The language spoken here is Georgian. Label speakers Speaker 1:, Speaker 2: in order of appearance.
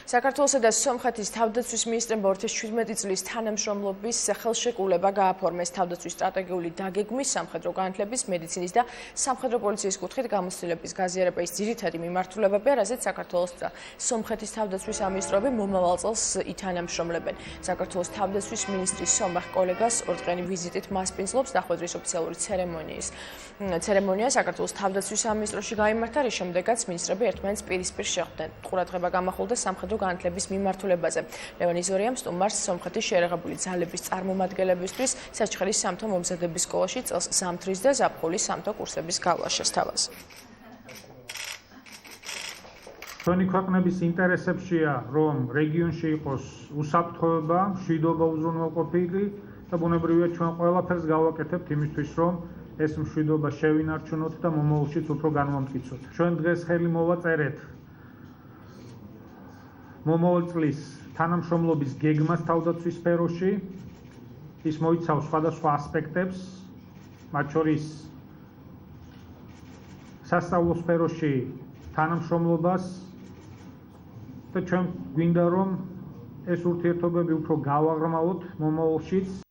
Speaker 1: საქართველოსა და სომხეთის თავდაცვის მინისტრებმა 2017 წლის თანამშრომლობის ხელშეკრულება გააფორმეს თავდაცვის სტრატეგიული დაგეგმვის, სამხედრო განათლების, მედიცინის და სამხედრო პოლიციის კუთხით გამოცდილების გაზიარების ძირითადი მიმართულებებია, რაზეც საქართველოს და სომხეთის თავდაცვის სამინისტროები მომავალ წელს ითანამშრომლებენ. საქართველოს თავდაცვის მინისტრის სომეხ კოლეგას ორდღიანი ვიზიტით მასპინძლობს დახვედრის ოფიციალური ცერემონია საქართველოს თავდაცვის სამინისტროში გაიმართა, რის შემდეგაც მინისტრები ერთმანეთს პირისპირ შეხვდნენ. ყურადღება გამახვილდა სამხედრო განათლების მიმართულებაზე. ლევან იზორიამ სტუმარს სომხეთის შეერაღებული ძალების წარმომადგენლებისთვის საჩხერის სამთო მომზადების სკოლაში წელს ზამთრის და ზაფხულის სამთო კურსების გავლა შესთავაზა.
Speaker 2: ჩვენი ქვეყნების ინტერესებშია, რომ რეგიონში იყოს უსაფრთხოება, მშვიდობა უზრუნველყოფილი და ბუნებრივია ჩვენ ყველაფერს გავაკეთებთ იმისთვის, რომ ეს მშვიდობა შევინარჩუნოთ და მომავალშიც უფრო განვამტკიცოთ. ჩვენ დღეს ხელი მოვაწერეთ მომავალ წლის თანამშრომლობის გეგმას თავდაცვის სფეროში. ის მოიცავს სხვადასხვა ასპექტებს, მათ შორის სასწავლო სფეროში თანამშრომლობას და ჩვენ გვინდა რომ ეს ურთიერთობები უფრო გავაღრმავოთ მომავალშიც.